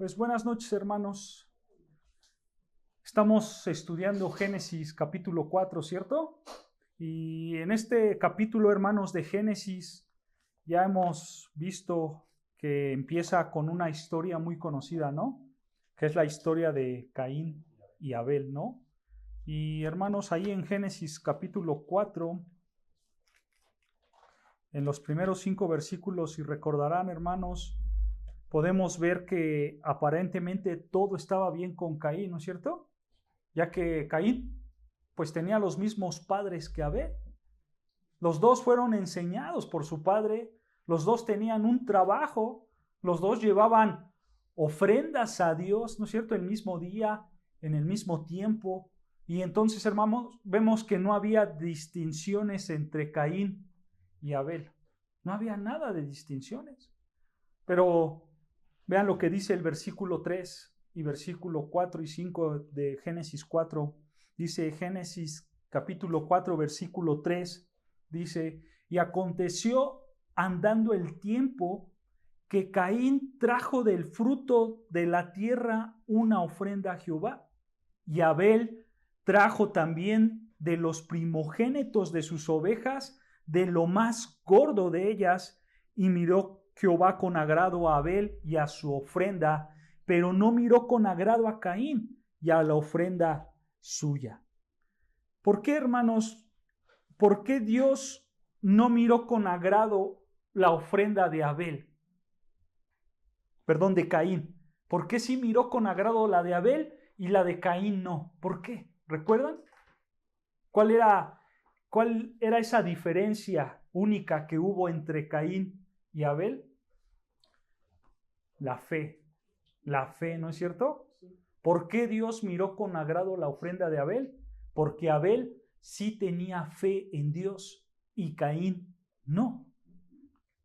Pues buenas noches, hermanos. Estamos estudiando Génesis capítulo 4, ¿cierto? Y en este capítulo, hermanos, de Génesis, ya hemos visto que empieza con una historia muy conocida, ¿no? Que es la historia de Caín y Abel, ¿no? Y hermanos, ahí en Génesis capítulo 4, en los primeros 5 versículos, si recordarán, hermanos, podemos ver que aparentemente todo estaba bien con Caín, ¿no es cierto? Ya que Caín pues tenía los mismos padres que Abel. Los dos fueron enseñados por su padre, los dos tenían un trabajo, los dos llevaban ofrendas a Dios, ¿no es cierto? El mismo día, en el mismo tiempo. Y entonces, hermanos, vemos que no había distinciones entre Caín y Abel. No había nada de distinciones. Pero vean lo que dice el versículo 3 y versículo 4 y 5 de Génesis 4. Dice Génesis capítulo 4, versículo 3. Dice, y aconteció andando el tiempo que Caín trajo del fruto de la tierra una ofrenda a Jehová. Y Abel trajo también de los primogénitos de sus ovejas, de lo más gordo de ellas, y miró Jehová con agrado a Abel y a su ofrenda, pero no miró con agrado a Caín y a la ofrenda suya. ¿Por qué, hermanos? ¿Por qué Dios no miró con agrado la ofrenda de Abel? Perdón, de Caín. ¿Por qué sí miró con agrado la de Abel y la de Caín no? ¿Por qué? ¿Recuerdan? ¿Cuál era esa diferencia única que hubo entre Caín y Abel? La fe, ¿no es cierto? ¿Por qué Dios miró con agrado la ofrenda de Abel? Porque Abel sí tenía fe en Dios y Caín no.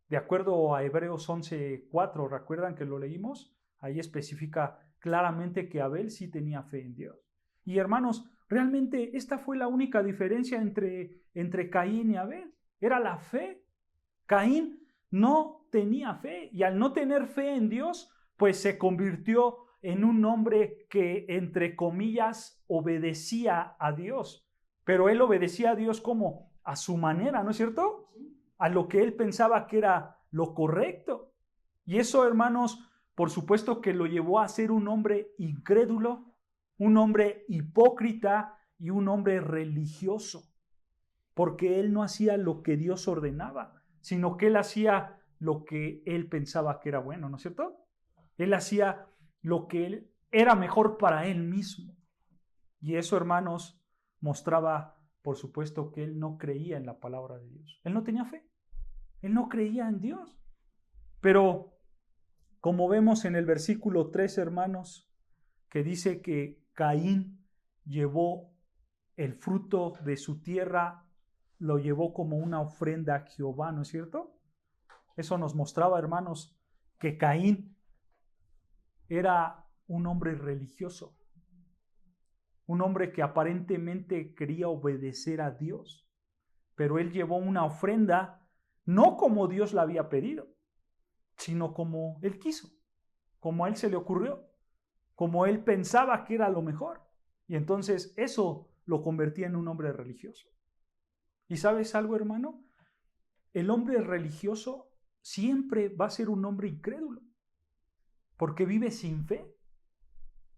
De acuerdo a Hebreos 11:4, ¿recuerdan que lo leímos? Ahí especifica claramente que Abel sí tenía fe en Dios. Y hermanos, realmente esta fue la única diferencia entre Caín y Abel. Era la fe. Caín no tenía fe y al no tener fe en Dios, pues se convirtió en un hombre que, entre comillas, obedecía a Dios. Pero él obedecía a Dios como a su manera, ¿no es cierto? A lo que él pensaba que era lo correcto. Y eso, hermanos, por supuesto que lo llevó a ser un hombre incrédulo, un hombre hipócrita y un hombre religioso, porque él no hacía lo que Dios ordenaba, sino que él hacía lo que él pensaba que era bueno, ¿no es cierto? Él hacía lo que él era mejor para él mismo. Y eso, hermanos, mostraba, por supuesto, que él no creía en la palabra de Dios. Él no tenía fe. Él no creía en Dios. Pero, como vemos en el versículo 3, hermanos, que dice que Caín llevó el fruto de su tierra, lo llevó como una ofrenda a Jehová, ¿no es cierto? Eso nos mostraba, hermanos, que Caín era un hombre religioso, un hombre que aparentemente quería obedecer a Dios, pero él llevó una ofrenda no como Dios la había pedido, sino como él quiso, como a él se le ocurrió, como él pensaba que era lo mejor. Y entonces eso lo convertía en un hombre religioso. ¿Y sabes algo, hermano? El hombre religioso siempre va a ser un hombre incrédulo, porque vive sin fe.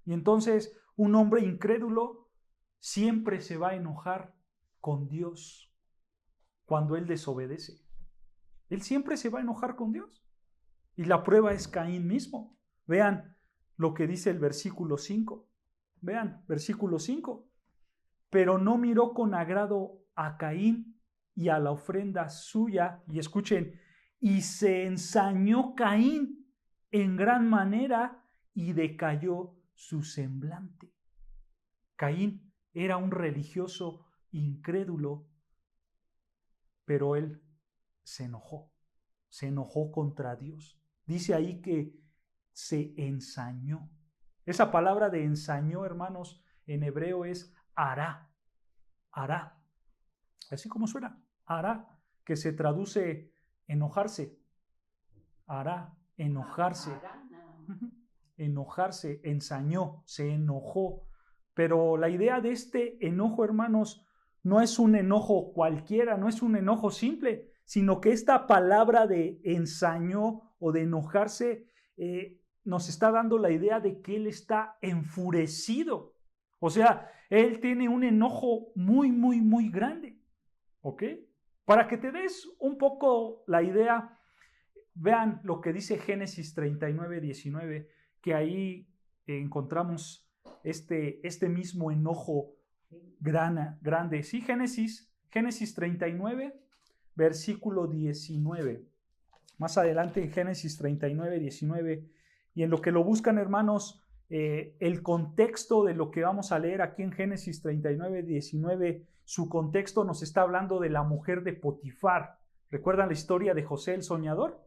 Y entonces un hombre incrédulo siempre se va a enojar con Dios cuando él desobedece. Él siempre se va a enojar con Dios. Y la prueba es Caín mismo. Vean lo que dice el versículo 5. Vean, versículo 5. Pero no miró con agrado a Caín y a la ofrenda suya. Y escuchen, y se ensañó Caín en gran manera y decayó su semblante. Caín era un religioso incrédulo, pero él se enojó contra Dios. Dice ahí que se ensañó. Esa palabra de ensañó, hermanos, en hebreo es hará. Así como suena, hará, que se traduce enojarse. Hará, enojarse. enojarse, ensañó, se enojó. Pero la idea de este enojo, hermanos, no es un enojo cualquiera, no es un enojo simple, sino que esta palabra de ensañó o de enojarse nos está dando la idea de que él está enfurecido. O sea, él tiene un enojo muy, muy, muy grande. ¿Ok? Para que te des un poco la idea, vean lo que dice Génesis 39, 19, que ahí encontramos este mismo enojo grande. Sí, Génesis 39, versículo 19. Más adelante en Génesis 39, 19. Y en lo que lo buscan, hermanos, el contexto de lo que vamos a leer aquí en Génesis 39, 19, su contexto nos está hablando de la mujer de Potifar. ¿Recuerdan la historia de José el soñador?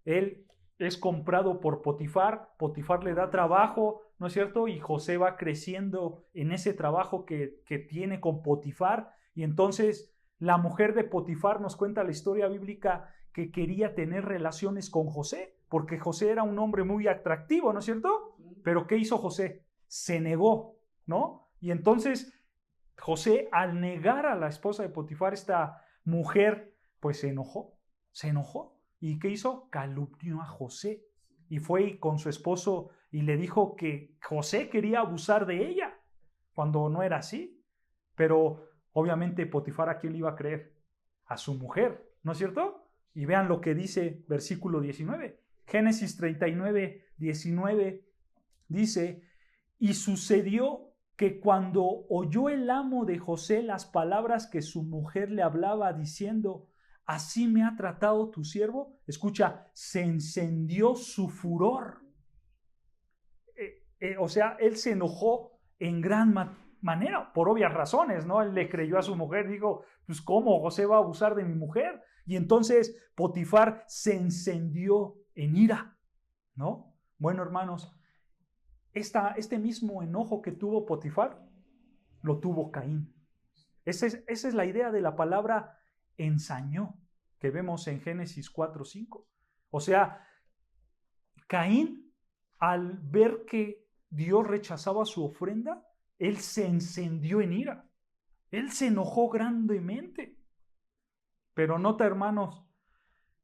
Él es comprado por Potifar, Potifar le da trabajo, ¿no es cierto? Y José va creciendo en ese trabajo que tiene con Potifar, y entonces la mujer de Potifar nos cuenta la historia bíblica que quería tener relaciones con José, porque José era un hombre muy atractivo, ¿no es cierto? Pero ¿qué hizo José? Se negó, ¿no? Y entonces José, al negar a la esposa de Potifar, esta mujer, pues se enojó. ¿Y qué hizo? Calumnió a José. Y fue con su esposo y le dijo que José quería abusar de ella, cuando no era así. Pero obviamente Potifar, ¿a quién le iba a creer? A su mujer, ¿no es cierto? Y vean lo que dice versículo 19. Génesis 39, 19 dice: y sucedió que cuando oyó el amo de José las palabras que su mujer le hablaba diciendo: así me ha tratado tu siervo, escucha, se encendió su furor. O sea, él se enojó en gran manera, por obvias razones, ¿no? Él le creyó a su mujer, dijo, pues ¿cómo José va a abusar de mi mujer? Y entonces Potifar se encendió en ira, ¿no? Bueno, hermanos, este mismo enojo que tuvo Potifar, lo tuvo Caín. Esa es la idea de la palabra ensañó, que vemos en Génesis 4:5. O sea, Caín, al ver que Dios rechazaba su ofrenda, él se encendió en ira. Él se enojó grandemente. Pero nota, hermanos,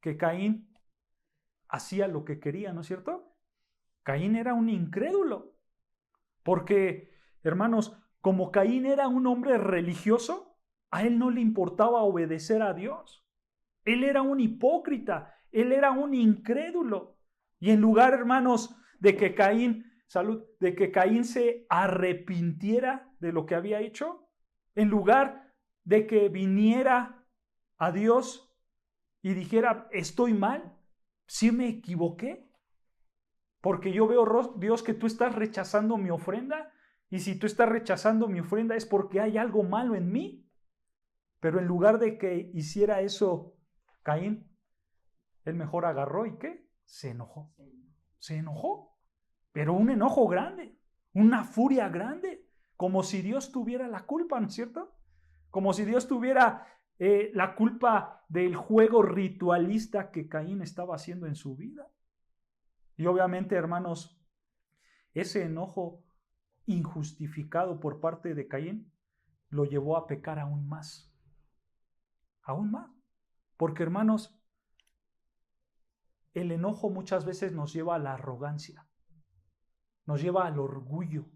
que Caín hacía lo que quería, ¿no es cierto? Caín era un incrédulo. Porque, hermanos, como Caín era un hombre religioso, a él no le importaba obedecer a Dios. Él era un hipócrita, él era un incrédulo. Y en lugar, hermanos, de que Caín se arrepintiera de lo que había hecho, en lugar de que viniera a Dios y dijera, estoy mal, sí me equivoqué, porque yo veo, Dios, que tú estás rechazando mi ofrenda, y si tú estás rechazando mi ofrenda es porque hay algo malo en mí. Pero en lugar de que hiciera eso Caín, él mejor agarró y ¿qué? Se enojó. Se enojó, pero un enojo grande, una furia grande, como si Dios tuviera la culpa, ¿no es cierto? Como si Dios tuviera la culpa del juego ritualista que Caín estaba haciendo en su vida. Y obviamente, hermanos, ese enojo injustificado por parte de Caín lo llevó a pecar aún más. Aún más. Porque, hermanos, el enojo muchas veces nos lleva a la arrogancia, nos lleva al orgullo,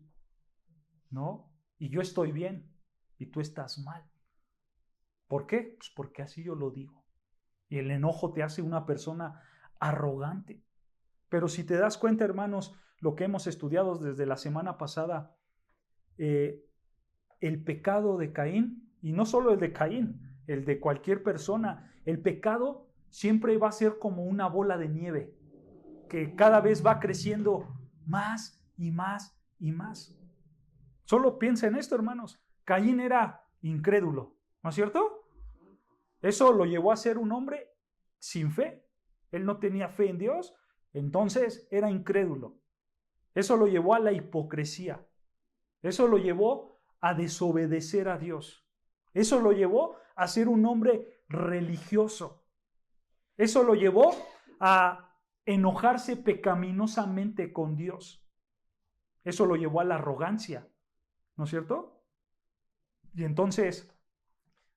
¿no? Y yo estoy bien y tú estás mal. ¿Por qué? Pues porque así yo lo digo. Y el enojo te hace una persona arrogante. Pero si te das cuenta, hermanos, lo que hemos estudiado desde la semana pasada, el pecado de Caín, y no solo el de Caín, el de cualquier persona, el pecado siempre va a ser como una bola de nieve, que cada vez va creciendo más y más y más. Solo piensa en esto, hermanos. Caín era incrédulo, ¿no es cierto? Eso lo llevó a ser un hombre sin fe. Él no tenía fe en Dios, entonces era incrédulo. Eso lo llevó a la hipocresía. Eso lo llevó a desobedecer a Dios. Eso lo llevó a ser un hombre religioso. Eso lo llevó a enojarse pecaminosamente con Dios. Eso lo llevó a la arrogancia, ¿no es cierto? Y entonces,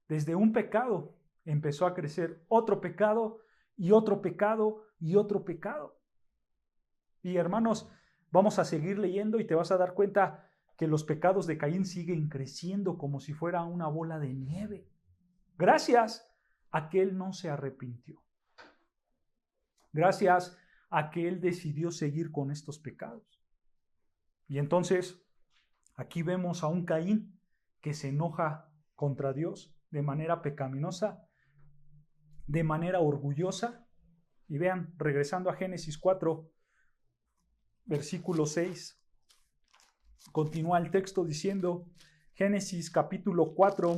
desde un pecado empezó a crecer otro pecado y otro pecado y otro pecado. Y hermanos, vamos a seguir leyendo y te vas a dar cuenta que los pecados de Caín siguen creciendo como si fuera una bola de nieve. Gracias a que él no se arrepintió. Gracias a que él decidió seguir con estos pecados. Y entonces, aquí vemos a un Caín que se enoja contra Dios de manera pecaminosa, de manera orgullosa. Y vean, regresando a Génesis 4, versículo 6, continúa el texto diciendo, Génesis capítulo 4,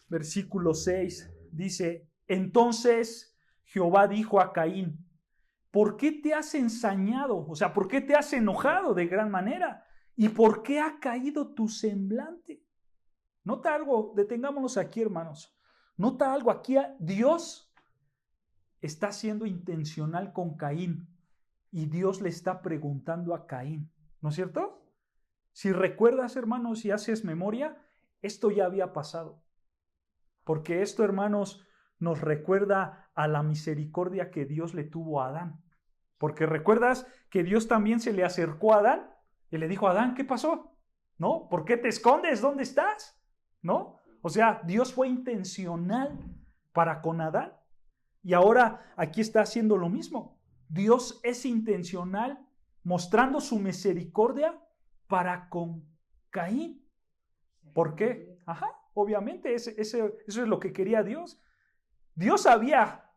versículo 6, dice, entonces Jehová dijo a Caín, ¿por qué te has ensañado? O sea, ¿por qué te has enojado de gran manera? ¿Y por qué ha caído tu semblante? Nota algo, detengámonos aquí, hermanos. Nota algo aquí, Dios está siendo intencional con Caín y Dios le está preguntando a Caín, ¿no es cierto? Si recuerdas, hermanos, y haces memoria, esto ya había pasado. Porque esto, hermanos, nos recuerda a la misericordia que Dios le tuvo a Adán. Porque recuerdas que Dios también se le acercó a Adán y le dijo, Adán, ¿qué pasó? ¿No? ¿Por qué te escondes? ¿Dónde estás? ¿No? O sea, Dios fue intencional para con Adán. Y ahora aquí está haciendo lo mismo. Dios es intencional mostrando su misericordia para con Caín. ¿Por qué? Obviamente, eso es lo que quería Dios. Dios sabía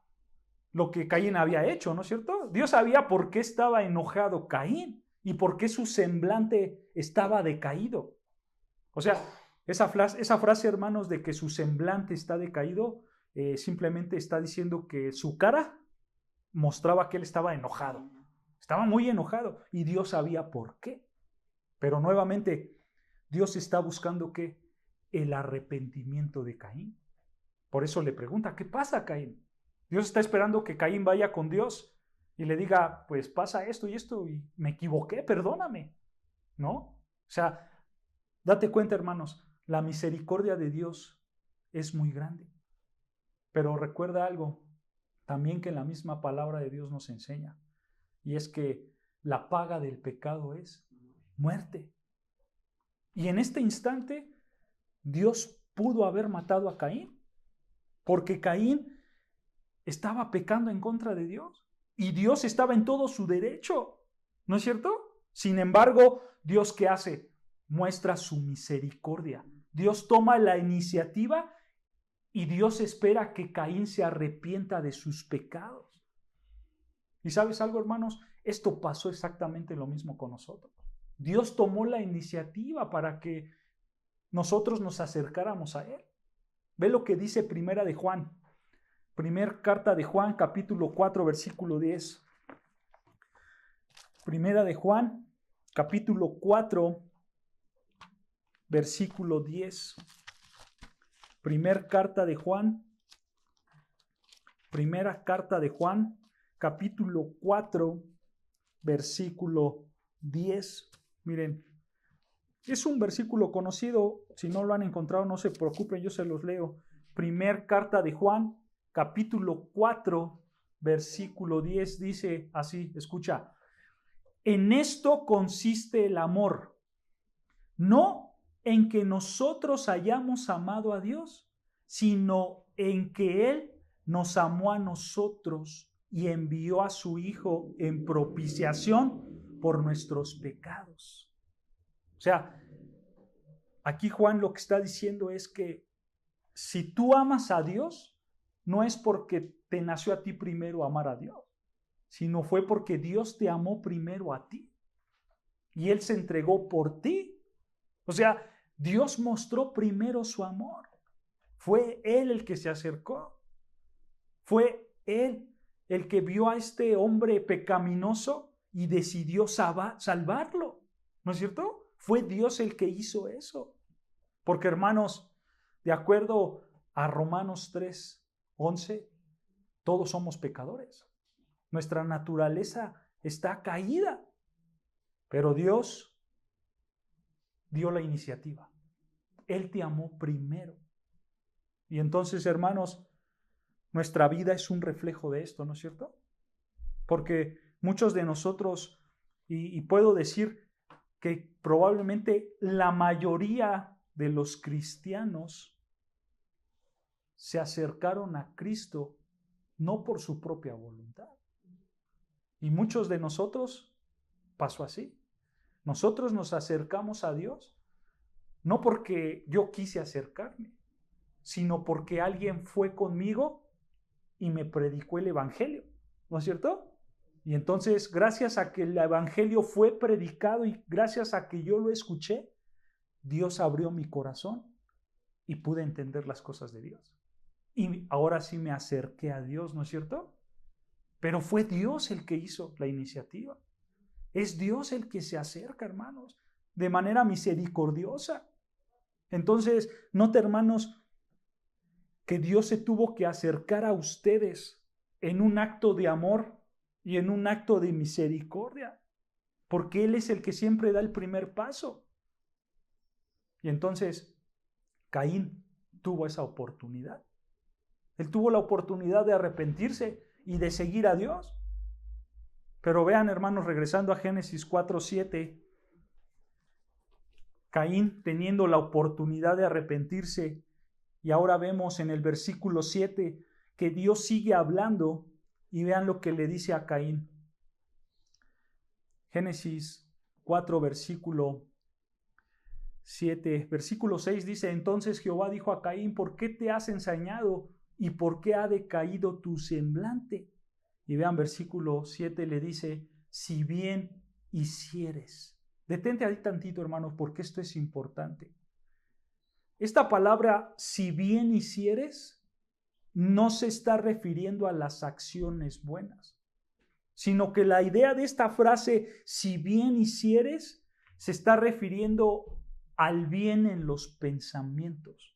lo que Caín había hecho, ¿no es cierto? Dios sabía por qué estaba enojado Caín y por qué su semblante estaba decaído. O sea, esa frase, hermanos, de que su semblante está decaído, simplemente está diciendo que su cara mostraba que él estaba enojado. Estaba muy enojado y Dios sabía por qué. Pero nuevamente, Dios está buscando ¿qué? El arrepentimiento de Caín. Por eso le pregunta, ¿qué pasa, Caín? Dios está esperando que Caín vaya con Dios y le diga, pues pasa esto y esto y me equivoqué, perdóname. ¿No? O sea, date cuenta, hermanos, la misericordia de Dios es muy grande. Pero recuerda algo, también que la misma palabra de Dios nos enseña, y es que la paga del pecado es muerte. Y en este instante, Dios pudo haber matado a Caín, porque Caín estaba pecando en contra de Dios, y Dios estaba en todo su derecho, ¿no es cierto? Sin embargo, ¿Dios qué hace? Muestra su misericordia. Dios toma la iniciativa y Dios espera que Caín se arrepienta de sus pecados. ¿Y sabes algo, hermanos? Esto pasó exactamente lo mismo con nosotros. Dios tomó la iniciativa para que nosotros nos acercáramos a Él. Ve lo que dice Primera de Juan. Primera carta de Juan, capítulo 4, versículo 10. Primera de Juan, capítulo 4, versículo 10. Primera carta de Juan, capítulo 4, versículo 10. Miren, es un versículo conocido. Si no lo han encontrado, no se preocupen, yo se los leo. Primera carta de Juan, capítulo 4, versículo 10, dice así, escucha. En esto consiste el amor, no en que nosotros hayamos amado a Dios, sino en que Él nos amó a nosotros y envió a su Hijo en propiciación por nuestros pecados. O sea, aquí Juan lo que está diciendo es que si tú amas a Dios, no es porque te nació a ti primero amar a Dios, sino fue porque Dios te amó primero a ti y Él se entregó por ti. O sea, Dios mostró primero su amor. Fue Él el que se acercó. Fue Él el que vio a este hombre pecaminoso y decidió salvarlo. ¿No es cierto? Fue Dios el que hizo eso. Porque, hermanos, de acuerdo a Romanos 3:11, Todos somos pecadores. Nuestra naturaleza está caída. Pero Dios dio la iniciativa. Él te amó primero. Y entonces, hermanos, nuestra vida es un reflejo de esto, ¿no es cierto? Porque muchos de nosotros, y puedo decir que probablemente la mayoría de los cristianos se acercaron a Cristo no por su propia voluntad. Y muchos de nosotros pasó así. Nosotros nos acercamos a Dios no porque yo quise acercarme, sino porque alguien fue conmigo y me predicó el evangelio, ¿no es cierto? Y entonces, gracias a que el evangelio fue predicado y gracias a que yo lo escuché, Dios abrió mi corazón y pude entender las cosas de Dios. Y ahora sí me acerqué a Dios, ¿no es cierto? Pero fue Dios el que hizo la iniciativa. Es Dios el que se acerca, hermanos, de manera misericordiosa. Entonces, note, hermanos, que Dios se tuvo que acercar a ustedes en un acto de amor y en un acto de misericordia, porque Él es el que siempre da el primer paso. Y entonces, Caín tuvo esa oportunidad. Él tuvo la oportunidad de arrepentirse y de seguir a Dios. Pero vean, hermanos, regresando a Génesis 4:7, Caín teniendo la oportunidad de arrepentirse, y ahora vemos en el versículo 7 que Dios sigue hablando, y vean lo que le dice a Caín. Génesis 4, versículo 7, versículo 6 dice: entonces Jehová dijo a Caín, ¿por qué te has ensañado y por qué ha decaído tu semblante? Y vean, versículo 7 le dice: si bien hicieres. Detente ahí tantito, hermanos, porque esto es importante. Esta palabra, si bien hicieres, no se está refiriendo a las acciones buenas, sino que la idea de esta frase, si bien hicieres, se está refiriendo al bien en los pensamientos,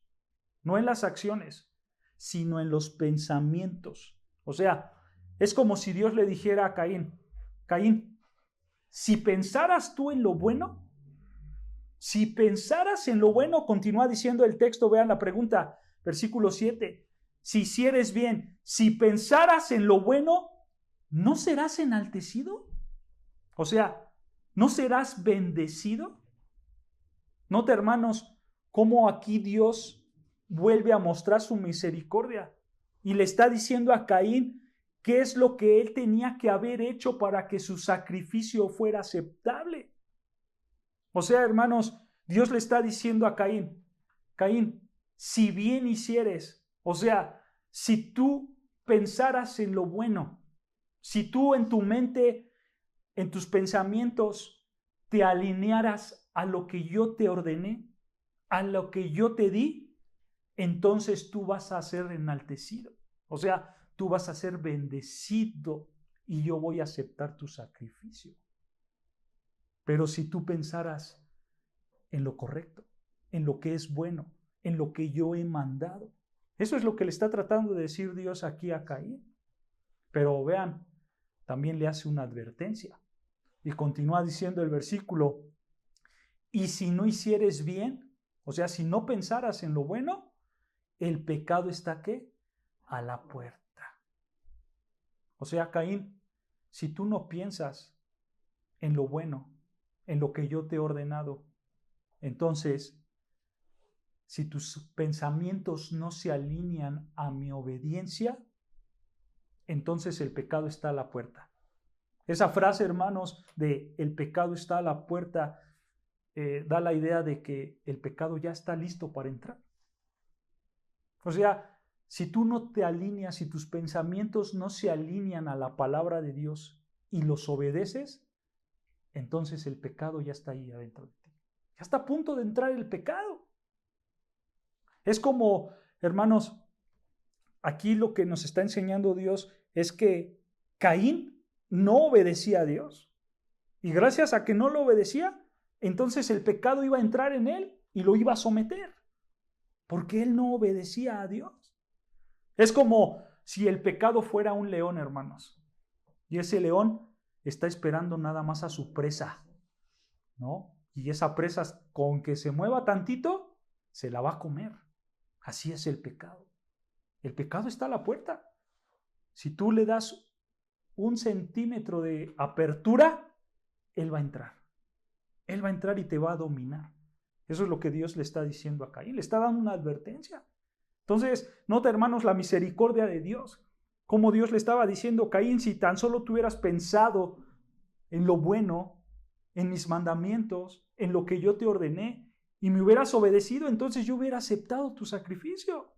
no en las acciones, sino en los pensamientos. O sea, es como si Dios le dijera a Caín: Caín, si pensaras tú en lo bueno, continúa diciendo el texto, vean la pregunta, versículo 7, si hicieres bien, si pensaras en lo bueno, ¿no serás enaltecido? O sea, ¿no serás bendecido? Nota, hermanos, cómo aquí Dios vuelve a mostrar su misericordia y le está diciendo a Caín qué es lo que él tenía que haber hecho para que su sacrificio fuera aceptable. O sea, hermanos, Dios le está diciendo a Caín: Caín, si bien hicieres, o sea, si tú pensaras en lo bueno, si tú en tu mente, en tus pensamientos, te alinearas a lo que yo te ordené, a lo que yo te di, entonces tú vas a ser enaltecido. O sea, tú vas a ser bendecido y yo voy a aceptar tu sacrificio. Pero si tú pensaras en lo correcto, en lo que es bueno, en lo que yo he mandado. Eso es lo que le está tratando de decir Dios aquí a Caín. Pero vean, también le hace una advertencia. Y continúa diciendo el versículo: y si no hicieres bien, o sea, si no pensaras en lo bueno, el pecado está ¿qué? A la puerta. O sea, Caín, si tú no piensas en lo bueno, en lo que yo te he ordenado, entonces, si tus pensamientos no se alinean a mi obediencia, entonces el pecado está a la puerta. Esa frase, hermanos, de el pecado está a la puerta, da la idea de que el pecado ya está listo para entrar. O sea, si tú no te alineas, si tus pensamientos no se alinean a la palabra de Dios y los obedeces, entonces el pecado ya está ahí adentro de ti. Ya está a punto de entrar el pecado. Es como, hermanos, aquí lo que nos está enseñando Dios es que Caín no obedecía a Dios. Y gracias a que no lo obedecía, entonces el pecado iba a entrar en él y lo iba a someter. Porque él no obedecía a Dios. Es como si el pecado fuera un león, hermanos, y ese león está esperando nada más a su presa, ¿no? Y esa presa, con que se mueva tantito, se la va a comer. Así es el pecado. El pecado está a la puerta. Si tú le das 1 centímetro de apertura, él va a entrar. Él va a entrar y te va a dominar. Eso es lo que Dios le está diciendo a Caín. Le está dando una advertencia. Entonces, nota, hermanos, la misericordia de Dios. Como Dios le estaba diciendo, Caín, si tan solo tú hubieras pensado en lo bueno, en mis mandamientos, en lo que yo te ordené, y me hubieras obedecido, entonces yo hubiera aceptado tu sacrificio.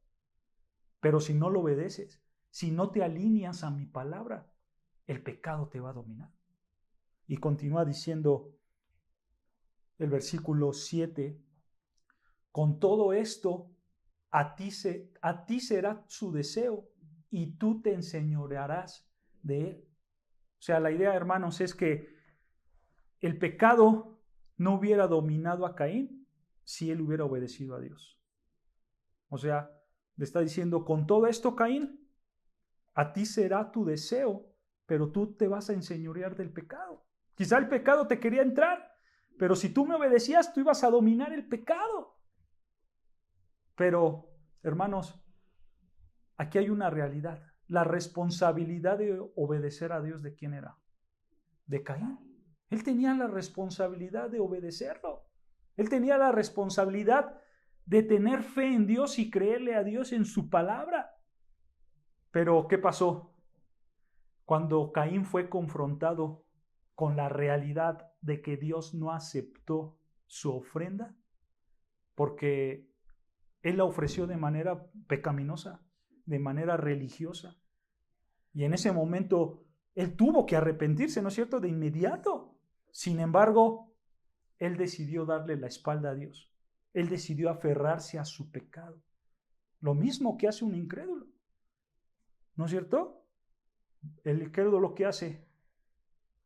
Pero si no lo obedeces, si no te alineas a mi palabra, el pecado te va a dominar. Y continúa diciendo el versículo 7, con todo esto, a ti será su deseo y tú te enseñorearás de él. O sea, la idea, hermanos, es que el pecado no hubiera dominado a Caín si él hubiera obedecido a Dios. O sea, le está diciendo, con todo esto, Caín, a ti será tu deseo, pero tú te vas a enseñorear del pecado. Quizá el pecado te quería entrar, pero si tú me obedecías, tú ibas a dominar el pecado. Pero, hermanos, aquí hay una realidad. La responsabilidad de obedecer a Dios, ¿de quién era? De Caín. Él tenía la responsabilidad de obedecerlo. Él tenía la responsabilidad de tener fe en Dios y creerle a Dios en su palabra. Pero, ¿qué pasó? Cuando Caín fue confrontado con la realidad de que Dios no aceptó su ofrenda, porque él la ofreció de manera pecaminosa, de manera religiosa. Y en ese momento él tuvo que arrepentirse, ¿no es cierto?, de inmediato. Sin embargo, él decidió darle la espalda a Dios. Él decidió aferrarse a su pecado. Lo mismo que hace un incrédulo, ¿no es cierto? El incrédulo lo que hace,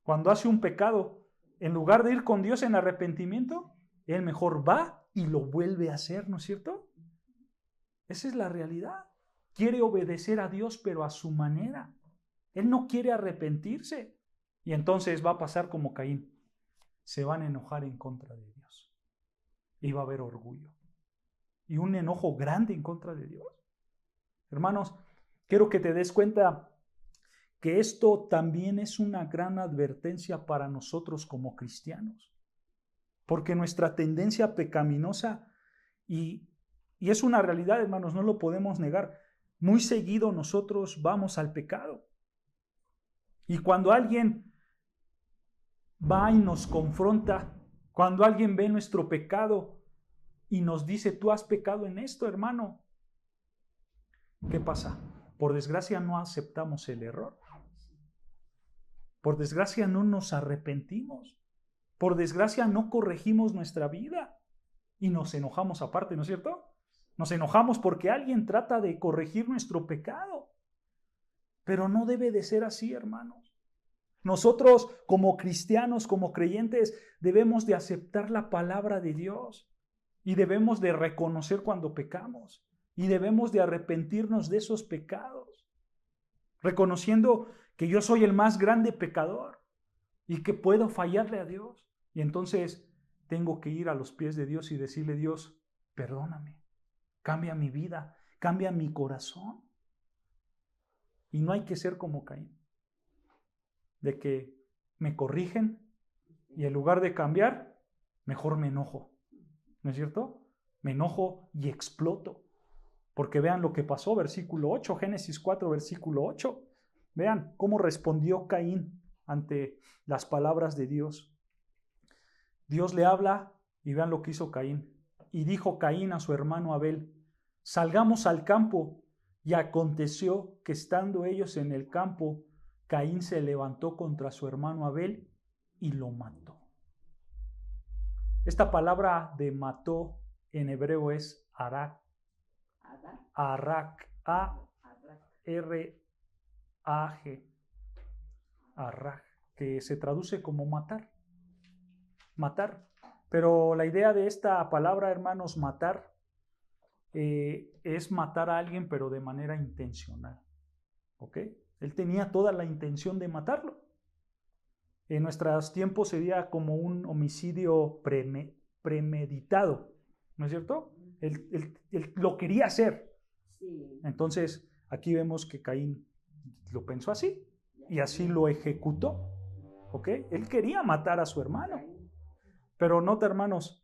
cuando hace un pecado, en lugar de ir con Dios en arrepentimiento, él mejor va y lo vuelve a hacer, ¿no es cierto? Esa es la realidad. Quiere obedecer a Dios, pero a su manera. Él no quiere arrepentirse. Y entonces va a pasar como Caín. Se van a enojar en contra de Dios. Y va a haber orgullo. Y un enojo grande en contra de Dios. Hermanos, quiero que te des cuenta que esto también es una gran advertencia para nosotros como cristianos. Porque nuestra tendencia pecaminosa, y es una realidad, hermanos, no lo podemos negar, muy seguido nosotros vamos al pecado. Y cuando alguien va y nos confronta, cuando alguien ve nuestro pecado y nos dice, tú has pecado en esto, hermano, ¿qué pasa? Por desgracia no aceptamos el error. Por desgracia no nos arrepentimos. Por desgracia no corregimos nuestra vida. Y nos enojamos aparte, ¿no es cierto? Nos enojamos porque alguien trata de corregir nuestro pecado. Pero no debe de ser así, hermanos. Nosotros como cristianos, como creyentes, debemos de aceptar la palabra de Dios. Y debemos de reconocer cuando pecamos. Y debemos de arrepentirnos de esos pecados. Reconociendo que yo soy el más grande pecador y que puedo fallarle a Dios. Y entonces tengo que ir a los pies de Dios y decirle, Dios, perdóname, cambia mi vida, cambia mi corazón. Y no hay que ser como Caín, de que me corrigen y en lugar de cambiar, mejor me enojo. ¿No es cierto? Me enojo y exploto. Porque vean lo que pasó, versículo 8, Génesis 4, versículo 8. Vean cómo respondió Caín ante las palabras de Dios. Dios le habla y vean lo que hizo Caín. Y dijo Caín a su hermano Abel, salgamos al campo. Y aconteció que estando ellos en el campo, Caín se levantó contra su hermano Abel y lo mató. Esta palabra de mató en hebreo es arak. Arak. A-R-A-G. Arak, que se traduce como matar. Matar. Pero la idea de esta palabra, hermanos, matar, es matar a alguien, pero de manera intencional. ¿Ok? Él tenía toda la intención de matarlo. En nuestros tiempos sería como un homicidio premeditado, ¿no es cierto? Él lo quería hacer. Sí. Entonces, aquí vemos que Caín lo pensó así y así lo ejecutó. ¿Ok? Él quería matar a su hermano. Pero nota, hermanos,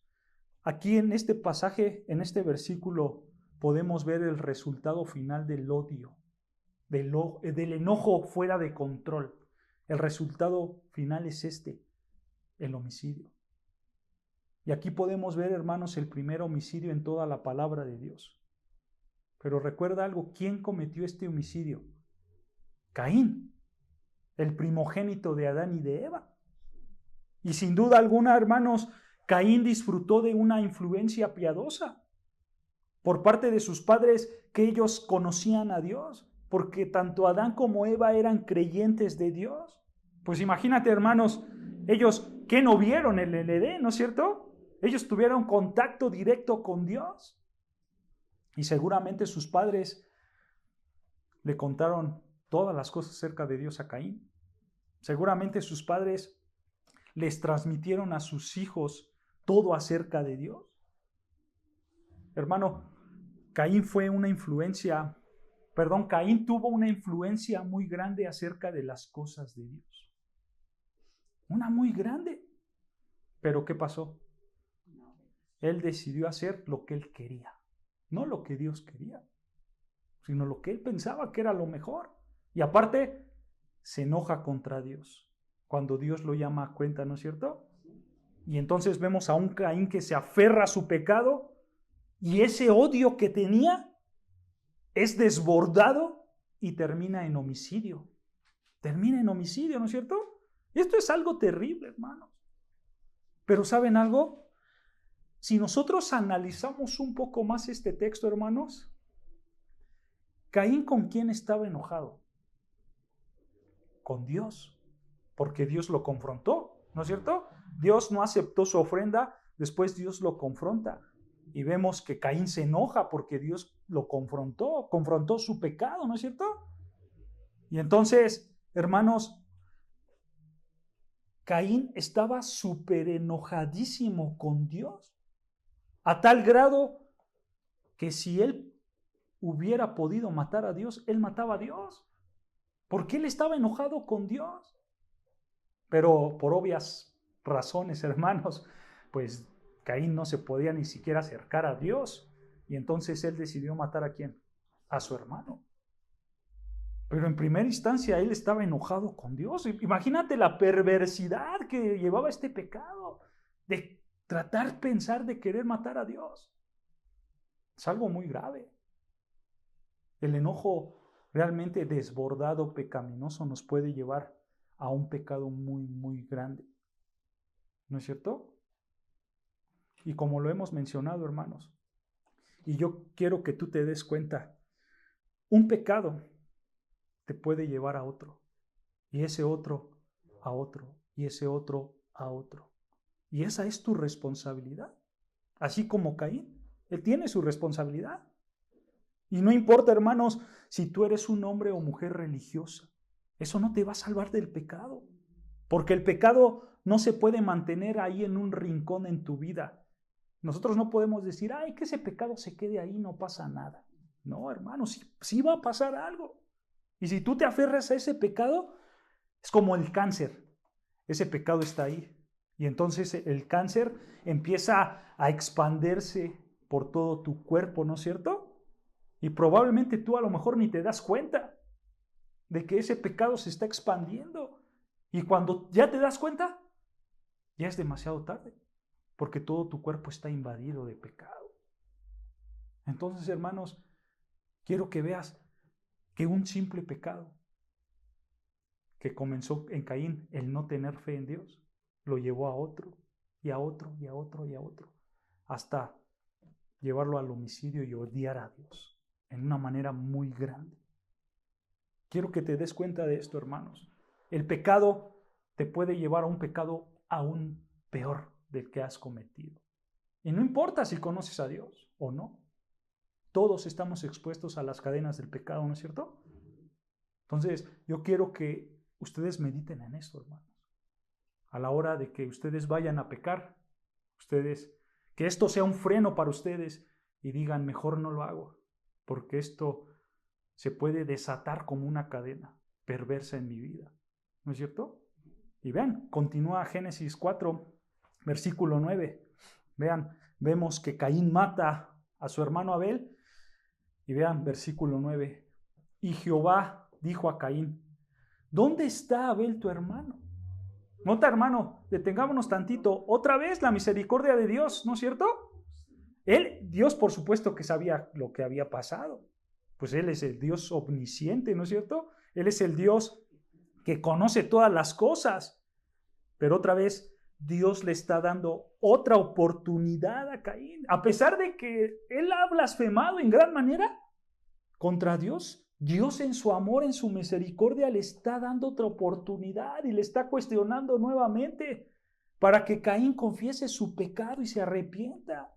aquí en este pasaje, en este versículo, podemos ver el resultado final del odio, del enojo fuera de control. El resultado final es el homicidio. Y aquí podemos ver, hermanos, el primer homicidio en toda la palabra de Dios. Pero recuerda algo, ¿quién cometió este homicidio? Caín, el primogénito de Adán y de Eva. Y sin duda alguna, hermanos, Caín disfrutó de una influencia piadosa por parte de sus padres, que ellos conocían a Dios, porque tanto Adán como Eva eran creyentes de Dios. Pues imagínate, hermanos, ellos que no vieron el Edén, ¿no es cierto? Ellos tuvieron contacto directo con Dios. Y seguramente sus padres le contaron todas las cosas acerca de Dios a Caín. Seguramente sus padres les transmitieron a sus hijos todo acerca de Dios. Hermano, Caín tuvo una influencia muy grande acerca de las cosas de Dios. Una muy grande. Pero ¿qué pasó? Él decidió hacer lo que él quería. No lo que Dios quería, sino lo que él pensaba que era lo mejor. Y aparte, se enoja contra Dios cuando Dios lo llama a cuenta, ¿no es cierto? Y entonces vemos a un Caín que se aferra a su pecado y ese odio que tenía es desbordado y termina en homicidio. Termina en homicidio, ¿no es cierto? Esto es algo terrible, hermanos. Pero ¿saben algo? Si nosotros analizamos un poco más este texto, hermanos, Caín, ¿con quién estaba enojado? Con Dios, porque Dios lo confrontó, ¿no es cierto? Dios no aceptó su ofrenda, después Dios lo confronta. Y vemos que Caín se enoja porque Dios lo confrontó su pecado, ¿no es cierto? Y entonces, hermanos, Caín estaba súper enojadísimo con Dios, a tal grado que si él hubiera podido matar a Dios, él mataba a Dios, porque él estaba enojado con Dios. Pero por obvias razones, hermanos, pues Caín no se podía ni siquiera acercar a Dios, y entonces él decidió matar ¿a quién? A su hermano. Pero en primera instancia él estaba enojado con Dios. Imagínate la perversidad que llevaba este pecado, de pensar de querer matar a Dios. Es algo muy grave. El enojo realmente desbordado, pecaminoso, nos puede llevar a un pecado muy, muy grande. ¿No es cierto? Y como lo hemos mencionado, hermanos, y yo quiero que tú te des cuenta, un pecado te puede llevar a otro, y ese otro a otro, y ese otro a otro. Y esa es tu responsabilidad. Así como Caín, él tiene su responsabilidad. Y no importa, hermanos, si tú eres un hombre o mujer religiosa, eso no te va a salvar del pecado, porque el pecado no se puede mantener ahí en un rincón en tu vida. Nosotros no podemos decir, ay, que ese pecado se quede ahí, no pasa nada. No, hermano, sí va a pasar algo. Y si tú te aferras a ese pecado, es como el cáncer. Ese pecado está ahí. Y entonces el cáncer empieza a expandirse por todo tu cuerpo, ¿no es cierto? Y probablemente tú a lo mejor ni te das cuenta de que ese pecado se está expandiendo. Y cuando ya te das cuenta, ya es demasiado tarde, porque todo tu cuerpo está invadido de pecado. Entonces, hermanos, quiero que veas que un simple pecado que comenzó en Caín, el no tener fe en Dios, lo llevó a otro, y a otro, y a otro, y a otro, hasta llevarlo al homicidio y odiar a Dios en una manera muy grande. Quiero que te des cuenta de esto, hermanos. El pecado te puede llevar a un pecado aún peor del que has cometido. Y no importa si conoces a Dios o no. Todos estamos expuestos a las cadenas del pecado, ¿no es cierto? Entonces, yo quiero que ustedes mediten en esto, hermanos. A la hora de que ustedes vayan a pecar, que esto sea un freno para ustedes y digan, mejor no lo hago, porque esto se puede desatar como una cadena perversa en mi vida. ¿No es cierto? Y vean, continúa Génesis 4, versículo 9. Vean, vemos que Caín mata a su hermano Abel. Y vean, versículo 9. Y Jehová dijo a Caín, ¿dónde está Abel tu hermano? Nota, hermano, detengámonos tantito. Otra vez la misericordia de Dios, ¿no es cierto? Dios por supuesto que sabía lo que había pasado. Pues Él es el Dios omnisciente, ¿no es cierto? Él es el Dios que conoce todas las cosas. Pero otra vez Dios le está dando otra oportunidad a Caín. A pesar de que él ha blasfemado en gran manera contra Dios, Dios en su amor, en su misericordia, le está dando otra oportunidad y le está cuestionando nuevamente para que Caín confiese su pecado y se arrepienta.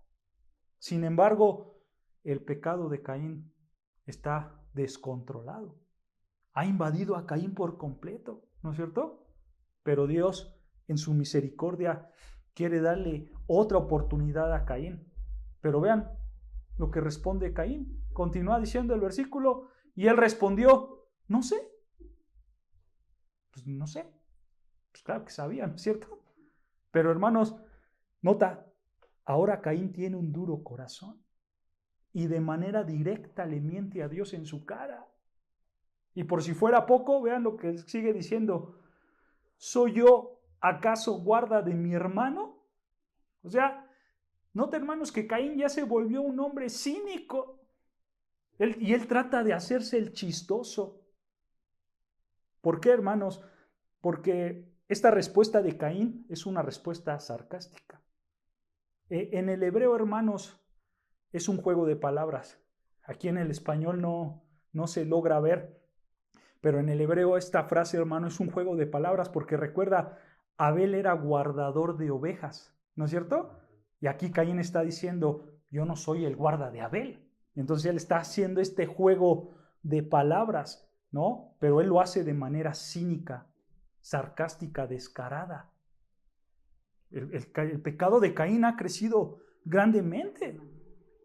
Sin embargo, el pecado de Caín está descontrolado. Ha invadido a Caín por completo, ¿no es cierto? Pero Dios, en su misericordia, quiere darle otra oportunidad a Caín. Pero vean lo que responde Caín. Continúa diciendo el versículo, y él respondió, no sé. Pues no sé. Pues claro que sabía, ¿no es cierto? Pero hermanos, nota, ahora Caín tiene un duro corazón y de manera directa le miente a Dios en su cara. Y por si fuera poco, vean lo que sigue diciendo, ¿soy yo acaso guarda de mi hermano? O sea, nota, hermanos, que Caín ya se volvió un hombre cínico. Él trata de hacerse el chistoso. ¿Por qué, hermanos? Porque esta respuesta de Caín es una respuesta sarcástica. En el hebreo, hermanos, es un juego de palabras. Aquí en el español no se logra ver. Pero en el hebreo esta frase, hermano, es un juego de palabras porque recuerda, Abel era guardador de ovejas, ¿no es cierto? Y aquí Caín está diciendo, yo no soy el guarda de Abel. Entonces él está haciendo este juego de palabras, ¿no? Pero él lo hace de manera cínica, sarcástica, descarada. El pecado de Caín ha crecido grandemente,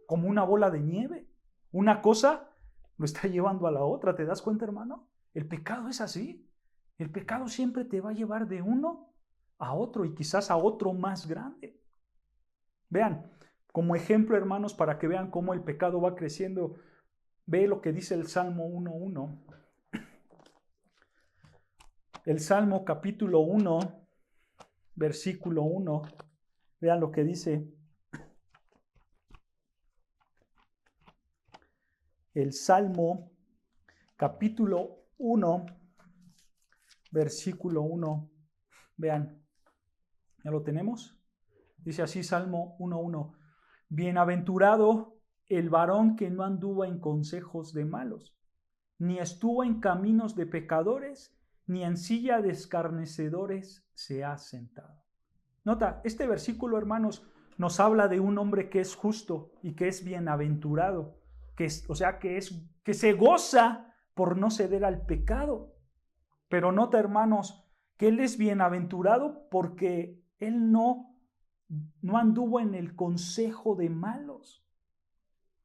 como una bola de nieve. Una cosa lo está llevando a la otra, ¿te das cuenta, hermano? El pecado es así. El pecado siempre te va a llevar de uno a otro y quizás a otro más grande. Vean, como ejemplo, hermanos, para que vean cómo el pecado va creciendo, ve lo que dice el Salmo 1:1. El Salmo capítulo 1, versículo 1. Vean lo que dice. El Salmo capítulo 1, versículo 1. Vean, ¿ya lo tenemos? Dice así Salmo 1:1. Bienaventurado el varón que no anduvo en consejos de malos, ni estuvo en caminos de pecadores, ni en silla de escarnecedores se ha sentado. Nota, este versículo, hermanos, nos habla de un hombre que es justo y que es bienaventurado, que se goza por no ceder al pecado. Pero nota, hermanos, que él es bienaventurado porque él no anduvo en el consejo de malos.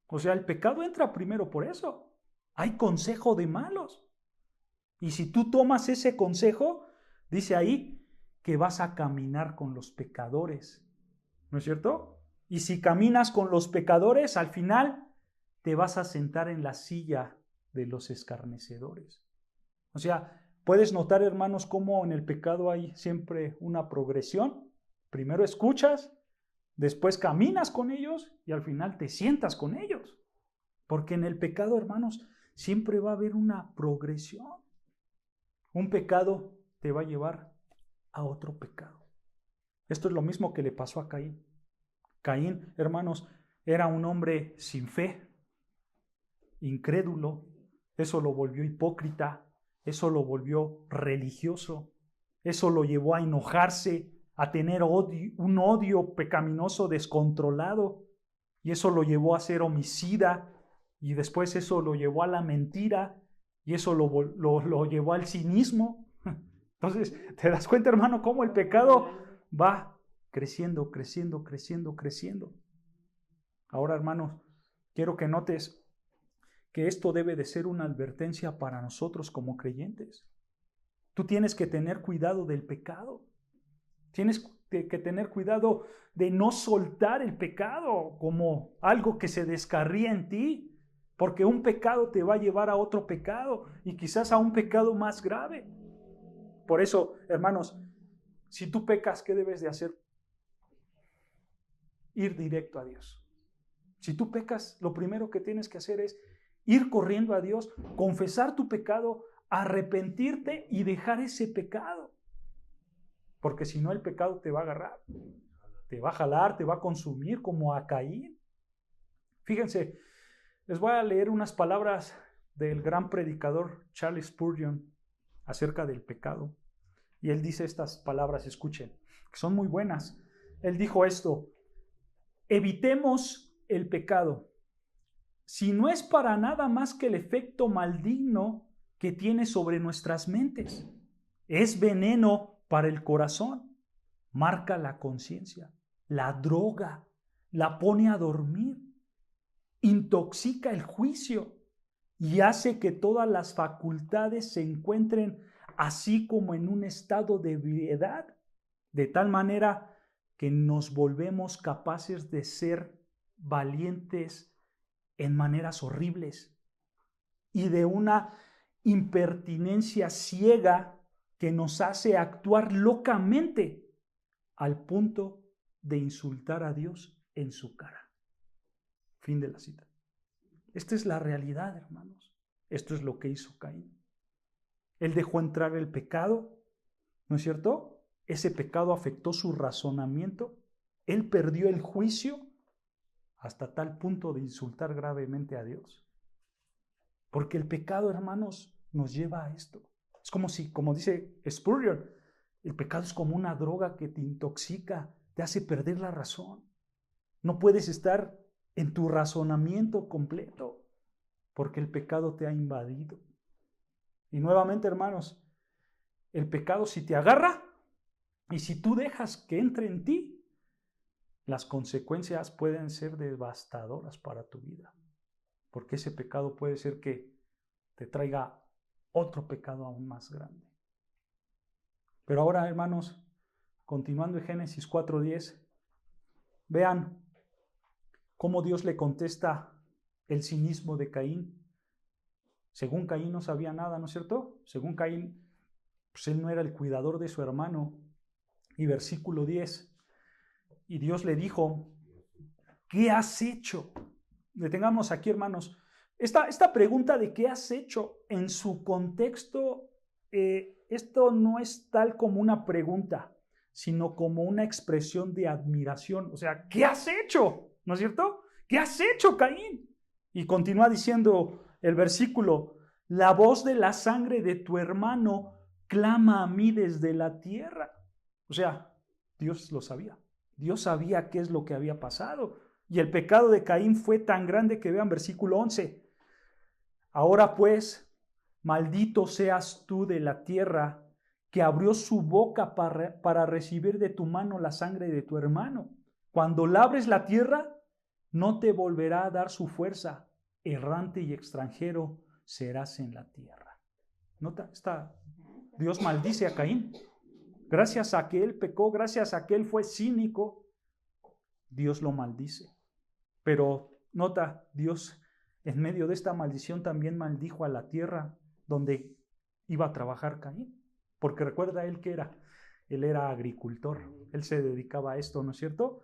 O sea, el pecado entra primero por eso. Hay consejo de malos. Y si tú tomas ese consejo, dice ahí que vas a caminar con los pecadores. ¿No es cierto? Y si caminas con los pecadores, al final te vas a sentar en la silla de los escarnecedores. O sea, puedes notar, hermanos, cómo en el pecado hay siempre una progresión. Primero escuchas, después caminas con ellos y al final te sientas con ellos. Porque en el pecado, hermanos, siempre va a haber una progresión. Un pecado te va a llevar a otro pecado. Esto es lo mismo que le pasó a Caín. Caín, hermanos, era un hombre sin fe, incrédulo. Eso lo volvió hipócrita, eso lo volvió religioso, eso lo llevó a enojarse, a tener un odio pecaminoso descontrolado, y eso lo llevó a ser homicida, y después eso lo llevó a la mentira, Y eso lo llevó al cinismo. Entonces, ¿te das cuenta, hermano, cómo el pecado va creciendo, creciendo, creciendo, creciendo? Ahora, hermanos, quiero que notes que esto debe de ser una advertencia para nosotros como creyentes. Tú tienes que tener cuidado del pecado. Tienes que tener cuidado de no soltar el pecado como algo que se descarría en ti, porque un pecado te va a llevar a otro pecado y quizás a un pecado más grave. Por eso, hermanos, si tú pecas, ¿qué debes de hacer? Ir directo a Dios. Si tú pecas, lo primero que tienes que hacer es ir corriendo a Dios, confesar tu pecado, arrepentirte y dejar ese pecado. Porque si no, el pecado te va a agarrar, te va a jalar, te va a consumir como a Caín. Fíjense, les voy a leer unas palabras del gran predicador Charles Spurgeon acerca del pecado. Y él dice estas palabras, escuchen, que son muy buenas. Él dijo esto: evitemos el pecado, si no es para nada más que el efecto maligno que tiene sobre nuestras mentes. Es veneno para el corazón, marca la conciencia, la droga, la pone a dormir, intoxica el juicio y hace que todas las facultades se encuentren así como en un estado de ebriedad, de tal manera que nos volvemos capaces de ser valientes en maneras horribles y de una impertinencia ciega que nos hace actuar locamente al punto de insultar a Dios en su cara. Fin de la cita. Esta es la realidad, hermanos. Esto es lo que hizo Caín. Él dejó entrar el pecado, ¿no es cierto? Ese pecado afectó su razonamiento. Él perdió el juicio hasta tal punto de insultar gravemente a Dios. Porque el pecado, hermanos, nos lleva a esto. Es como dice Spurgeon, el pecado es como una droga que te intoxica, te hace perder la razón. No puedes estar en tu razonamiento completo porque el pecado te ha invadido. Y nuevamente, hermanos, el pecado si te agarra y si tú dejas que entre en ti, las consecuencias pueden ser devastadoras para tu vida. Porque ese pecado puede ser que te traiga otro pecado aún más grande. Pero ahora, hermanos, continuando en Génesis 4:10, vean cómo Dios le contesta el cinismo de Caín. Según Caín no sabía nada, ¿no es cierto? Según Caín, pues él no era el cuidador de su hermano. Y versículo 10, y Dios le dijo: ¿qué has hecho? Detengamos aquí, hermanos. Esta pregunta de qué has hecho, en su contexto, esto no es tal como una pregunta, sino como una expresión de admiración. O sea, ¿qué has hecho? ¿No es cierto? ¿Qué has hecho, Caín? Y continúa diciendo el versículo: la voz de la sangre de tu hermano clama a mí desde la tierra. O sea, Dios lo sabía. Dios sabía qué es lo que había pasado. Y el pecado de Caín fue tan grande que vean versículo 11. Ahora pues, maldito seas tú de la tierra, que abrió su boca para recibir de tu mano la sangre de tu hermano. Cuando labres la tierra, no te volverá a dar su fuerza. Errante y extranjero serás en la tierra. Nota, Dios maldice a Caín. Gracias a que él pecó, gracias a que él fue cínico, Dios lo maldice. Pero nota, Dios en medio de esta maldición también maldijo a la tierra donde iba a trabajar Caín. Porque recuerda él que él era agricultor, él se dedicaba a esto, ¿no es cierto?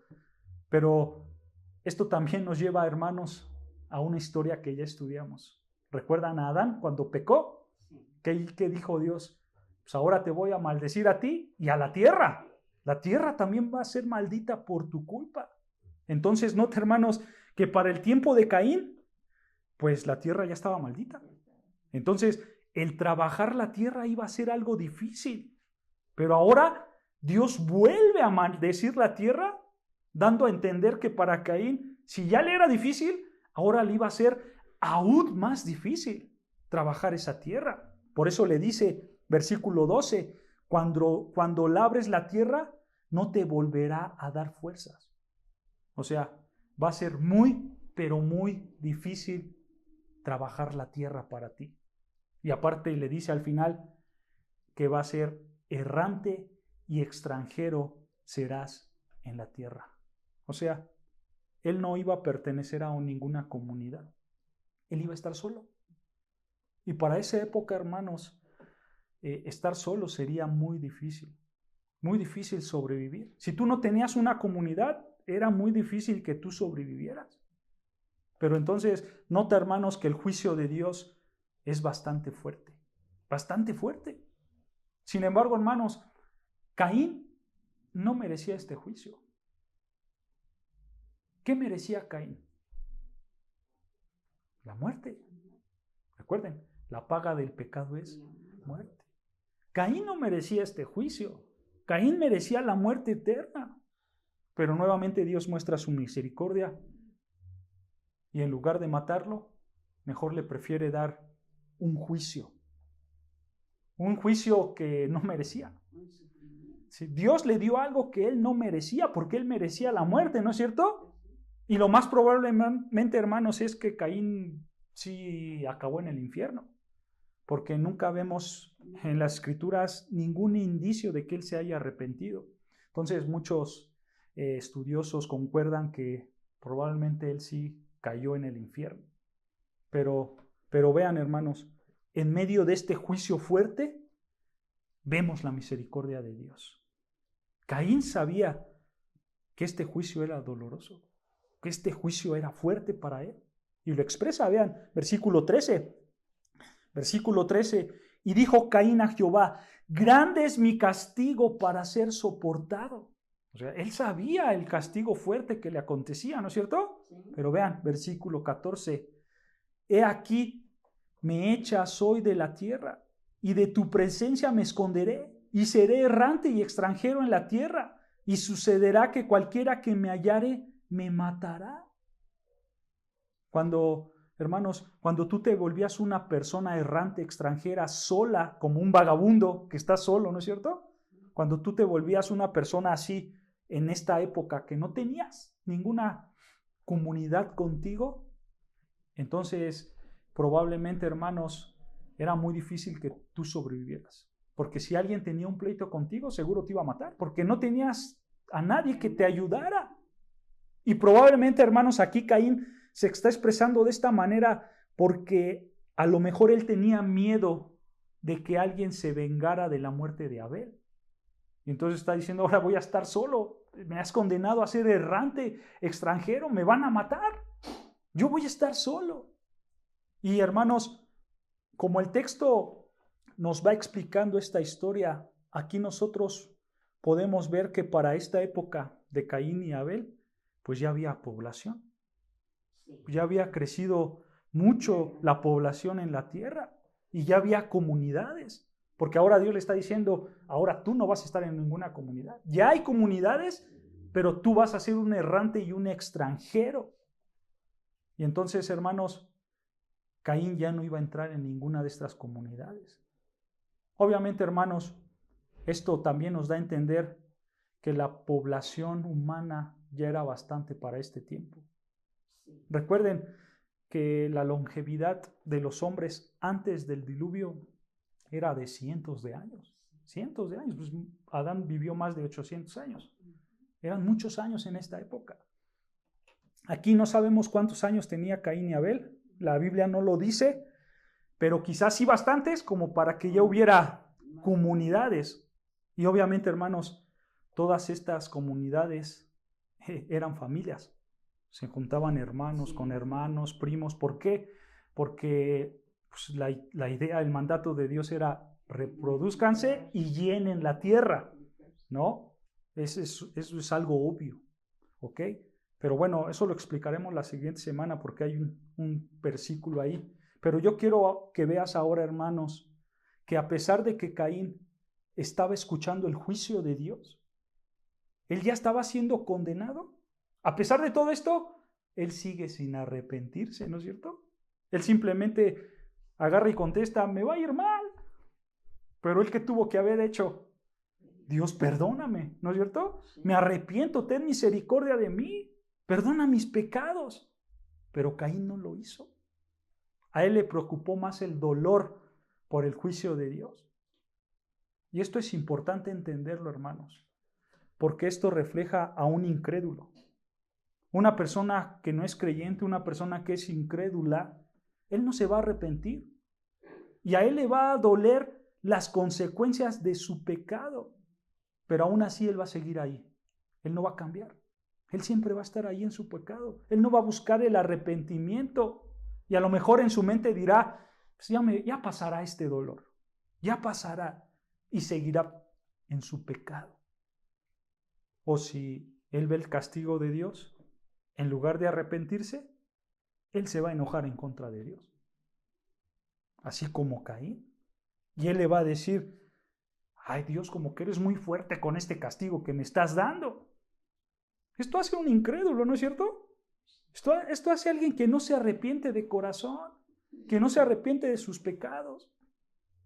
Pero esto también nos lleva, hermanos, a una historia que ya estudiamos. ¿Recuerdan a Adán cuando pecó? ¿Qué dijo Dios? Pues ahora te voy a maldecir a ti y a la tierra. La tierra también va a ser maldita por tu culpa. Entonces, nota, hermanos, que para el tiempo de Caín, pues la tierra ya estaba maldita. Entonces, el trabajar la tierra iba a ser algo difícil. Pero ahora Dios vuelve a maldecir la tierra, dando a entender que para Caín, si ya le era difícil, ahora le iba a ser aún más difícil. trabajar esa tierra. Por eso le dice, versículo 12, cuando labres la tierra, no te volverá a dar fuerzas. O sea, va a ser muy, pero muy difícil trabajar la tierra para ti. Y aparte le dice al final que va a ser errante y extranjero serás en la tierra. O sea, él no iba a pertenecer a ninguna comunidad. Él iba a estar solo. Y para esa época, hermanos, estar solo sería muy difícil sobrevivir. Si tú no tenías una comunidad, era muy difícil que tú sobrevivieras. Pero entonces, nota, hermanos, que el juicio de Dios es bastante fuerte, bastante fuerte. Sin embargo, hermanos, Caín no merecía este juicio. ¿Qué merecía Caín? La muerte. Recuerden, la paga del pecado es muerte. Caín no merecía este juicio. Caín merecía la muerte eterna. Pero nuevamente Dios muestra su misericordia y en lugar de matarlo, mejor le prefiere dar un juicio. Un juicio que no merecía. Sí, Dios le dio algo que él no merecía, porque él merecía la muerte, ¿no es cierto? Y lo más probablemente, hermanos, es que Caín sí acabó en el infierno, porque nunca vemos en las escrituras ningún indicio de que él se haya arrepentido. Entonces muchos estudiosos concuerdan que probablemente él sí cayó en el infierno. Pero vean, hermanos, en medio de este juicio fuerte, vemos la misericordia de Dios. Caín sabía que este juicio era doloroso, que este juicio era fuerte para él. Y lo expresa, vean, versículo 13. Versículo 13. Y dijo Caín a Jehová, grande es mi castigo para ser soportado. O sea, él sabía el castigo fuerte que le acontecía, ¿no es cierto? Sí. Pero vean, versículo 14. He aquí, me echas hoy de la tierra, y de tu presencia me esconderé, y seré errante y extranjero en la tierra, y sucederá que cualquiera que me hallare me matará. Hermanos, cuando tú te volvías una persona errante, extranjera, sola, como un vagabundo que está solo, ¿no es cierto? Cuando tú te volvías una persona así en esta época que no tenías ninguna comunidad contigo, entonces probablemente, hermanos, era muy difícil que tú sobrevivieras. Porque si alguien tenía un pleito contigo, seguro te iba a matar, porque no tenías a nadie que te ayudara. Y probablemente, hermanos, aquí Caín se está expresando de esta manera porque a lo mejor él tenía miedo de que alguien se vengara de la muerte de Abel. Y entonces está diciendo, ahora voy a estar solo, me has condenado a ser errante, extranjero, me van a matar, yo voy a estar solo. Y hermanos, como el texto nos va explicando esta historia, aquí nosotros podemos ver que para esta época de Caín y Abel, pues ya había población. Ya había crecido mucho la población en la tierra y ya había comunidades, porque ahora Dios le está diciendo, ahora tú no vas a estar en ninguna comunidad. Ya hay comunidades, pero tú vas a ser un errante y un extranjero. Y entonces, hermanos, Caín ya no iba a entrar en ninguna de estas comunidades. Obviamente, hermanos, esto también nos da a entender que la población humana ya era bastante para este tiempo. Recuerden que la longevidad de los hombres antes del diluvio era de cientos de años. Cientos de años. Pues Adán vivió más de 800 años. Eran muchos años en esta época. Aquí no sabemos cuántos años tenía Caín y Abel. La Biblia no lo dice, pero quizás sí bastantes como para que ya hubiera comunidades. Y obviamente, hermanos, todas estas comunidades eran familias. Se juntaban hermanos con hermanos, primos. ¿Por qué? Porque pues, la idea, el mandato de Dios era reproduzcanse y llenen la tierra, ¿no? Eso es algo obvio, ¿ok? Pero bueno, eso lo explicaremos la siguiente semana porque hay un versículo ahí. Pero yo quiero que veas ahora, hermanos, que a pesar de que Caín estaba escuchando el juicio de Dios, él ya estaba siendo condenado. A pesar de todo esto, él sigue sin arrepentirse, ¿no es cierto? Él simplemente agarra y contesta, me va a ir mal. Pero él, ¿qué tuvo que haber hecho? Dios, perdóname, ¿no es cierto? Me arrepiento, ten misericordia de mí, perdona mis pecados. Pero Caín no lo hizo. A él le preocupó más el dolor por el juicio de Dios. Y esto es importante entenderlo, hermanos, porque esto refleja a un incrédulo. Una persona que no es creyente, una persona que es incrédula, él no se va a arrepentir. Y a él le va a doler las consecuencias de su pecado. Pero aún así él va a seguir ahí. Él no va a cambiar. Él siempre va a estar ahí en su pecado. Él no va a buscar el arrepentimiento. Y a lo mejor en su mente dirá, pues ya pasará este dolor. Ya pasará. Y seguirá en su pecado. O si él ve el castigo de Dios, en lugar de arrepentirse, él se va a enojar en contra de Dios. Así como Caín. Y él le va a decir, ay Dios, como que eres muy fuerte con este castigo que me estás dando. Esto hace un incrédulo, ¿no es cierto? Esto hace a alguien que no se arrepiente de corazón, que no se arrepiente de sus pecados.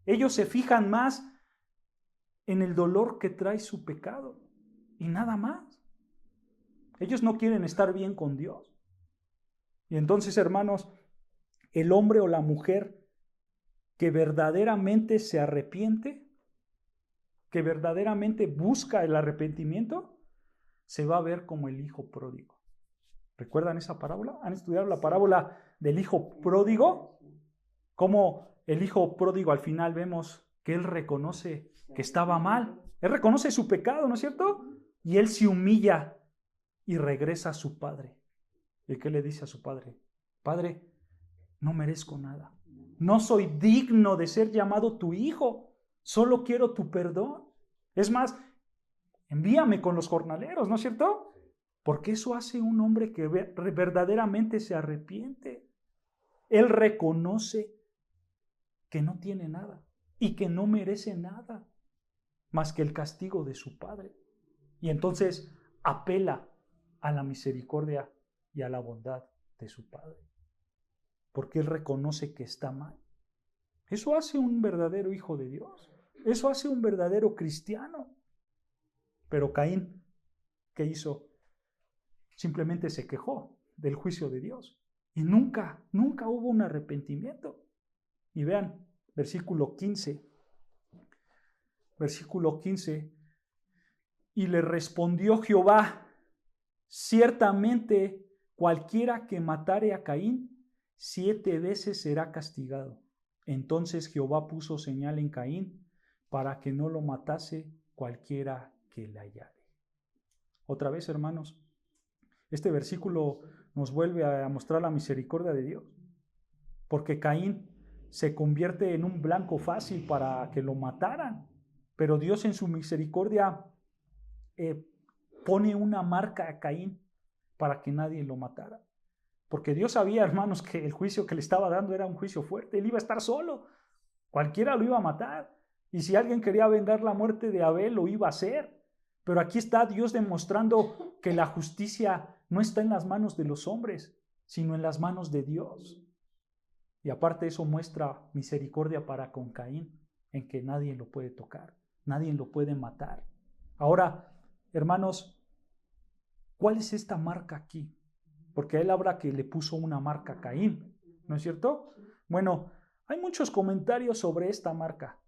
Ellos se fijan más en el dolor que trae su pecado y nada más. Ellos no quieren estar bien con Dios. Y entonces, hermanos, el hombre o la mujer que verdaderamente se arrepiente, que verdaderamente busca el arrepentimiento, se va a ver como el hijo pródigo. ¿Recuerdan esa parábola? ¿Han estudiado la parábola del hijo pródigo? Como el hijo pródigo al final vemos que él reconoce que estaba mal. Él reconoce su pecado, ¿no es cierto? Y él se humilla y regresa a su padre. ¿Y qué le dice a su padre? Padre, no merezco nada. No soy digno de ser llamado tu hijo. Solo quiero tu perdón. Es más, envíame con los jornaleros, ¿no es cierto? Porque eso hace un hombre que verdaderamente se arrepiente. Él reconoce que no tiene nada y que no merece nada más que el castigo de su padre. Y entonces apela a la misericordia y a la bondad de su padre. Porque él reconoce que está mal. Eso hace un verdadero hijo de Dios. Eso hace un verdadero cristiano. Pero Caín, ¿qué hizo? Simplemente se quejó del juicio de Dios. Y nunca hubo un arrepentimiento. Y vean, versículo 15. Versículo 15. Y le respondió Jehová, ciertamente cualquiera que matare a Caín, 7 veces será castigado. Entonces Jehová puso señal en Caín para que no lo matase cualquiera que le hallare. Otra vez, hermanos, este versículo nos vuelve a mostrar la misericordia de Dios, porque Caín se convierte en un blanco fácil para que lo mataran, pero Dios en su misericordia pone una marca a Caín para que nadie lo matara. Porque Dios sabía, hermanos, que el juicio que le estaba dando era un juicio fuerte. Él iba a estar solo. Cualquiera lo iba a matar. Y si alguien quería vengar la muerte de Abel, lo iba a hacer. Pero aquí está Dios demostrando que la justicia no está en las manos de los hombres, sino en las manos de Dios. Y aparte eso muestra misericordia para con Caín, en que nadie lo puede tocar, nadie lo puede matar. Ahora, hermanos, ¿cuál es esta marca aquí? Porque él habla que le puso una marca a Caín, ¿no es cierto? Bueno, hay muchos comentarios sobre esta marca.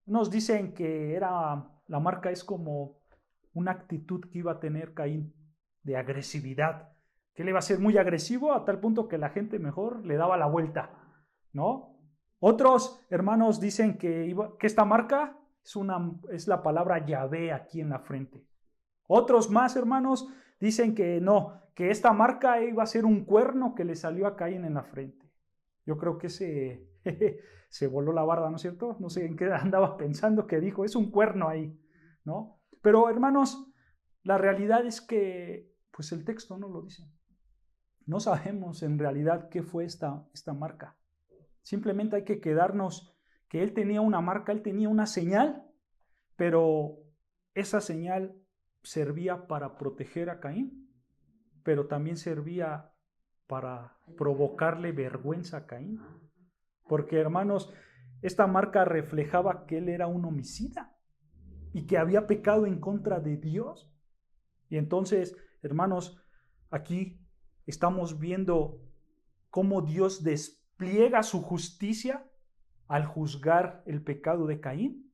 Nos dicen que la marca es como una actitud que iba a tener Caín de agresividad, que él iba a ser muy agresivo a tal punto que la gente mejor le daba la vuelta, ¿no? Otros hermanos dicen que esta marca es la palabra Yahvé aquí en la frente. Otros más hermanos dicen que no, que esta marca iba a ser un cuerno que le salió a Caín en la frente. Yo creo que se voló la barda, ¿no es cierto? No sé en qué andaba pensando que dijo, es un cuerno ahí, ¿no? Pero hermanos, la realidad es que pues el texto no lo dice. No sabemos en realidad qué fue esta marca. Simplemente hay que quedarnos que él tenía una marca, él tenía una señal, pero esa señal servía para proteger a Caín, pero también servía para provocarle vergüenza a Caín. Porque, hermanos, esta marca reflejaba que él era un homicida y que había pecado en contra de Dios. Y entonces, hermanos, aquí estamos viendo cómo Dios despliega su justicia al juzgar el pecado de Caín,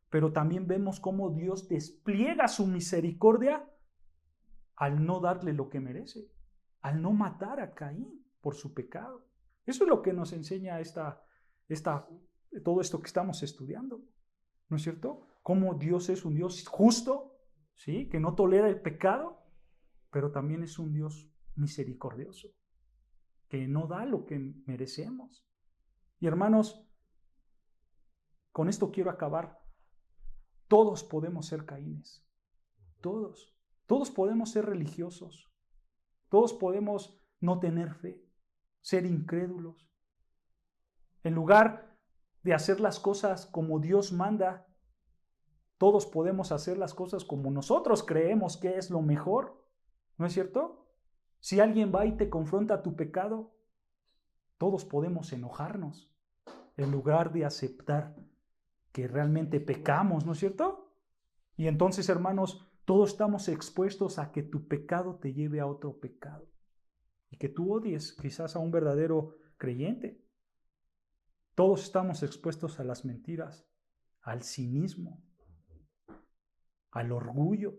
pero también vemos cómo Dios despliega su misericordia al no darle lo que merece, al no matar a Caín por su pecado. Eso es lo que nos enseña todo esto que estamos estudiando, ¿no es cierto? Cómo Dios es un Dios justo, ¿sí? Que no tolera el pecado, pero también es un Dios misericordioso, que no da lo que merecemos. Y hermanos, con esto quiero acabar. Todos podemos ser Caínes, todos. Todos podemos ser religiosos, todos podemos no tener fe, ser incrédulos. En lugar de hacer las cosas como Dios manda, todos podemos hacer las cosas como nosotros creemos que es lo mejor, ¿no es cierto? Si alguien va y te confronta tu pecado, todos podemos enojarnos en lugar de aceptar que realmente pecamos, ¿no es cierto? Y entonces, hermanos, todos estamos expuestos a que tu pecado te lleve a otro pecado y que tú odies quizás a un verdadero creyente. Todos estamos expuestos a las mentiras, al cinismo, al orgullo.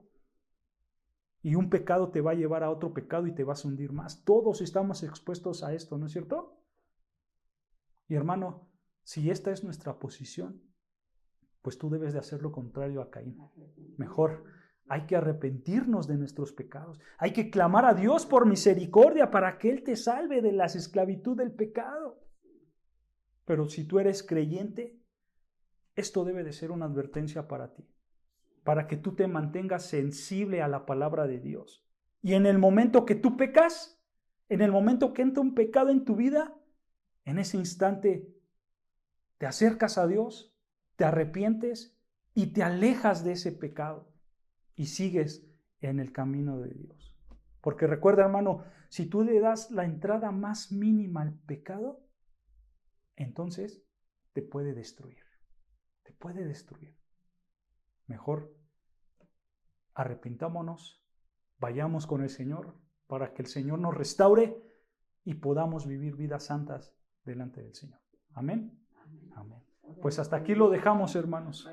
Y un pecado te va a llevar a otro pecado y te vas a hundir más. Todos estamos expuestos a esto, ¿no es cierto? Y hermano, si esta es nuestra posición, pues tú debes de hacer lo contrario a Caín. Mejor, hay que arrepentirnos de nuestros pecados. Hay que clamar a Dios por misericordia para que Él te salve de la esclavitud del pecado. Pero si tú eres creyente, esto debe de ser una advertencia para ti, para que tú te mantengas sensible a la palabra de Dios. Y en el momento que tú pecas, en el momento que entra un pecado en tu vida, en ese instante te acercas a Dios, te arrepientes y te alejas de ese pecado y sigues en el camino de Dios. Porque recuerda, hermano, si tú le das la entrada más mínima al pecado, entonces te puede destruir. Te puede destruir. Mejor arrepintámonos, vayamos con el Señor para que el Señor nos restaure y podamos vivir vidas santas delante del Señor. Amén. Amén. Pues hasta aquí lo dejamos, hermanos.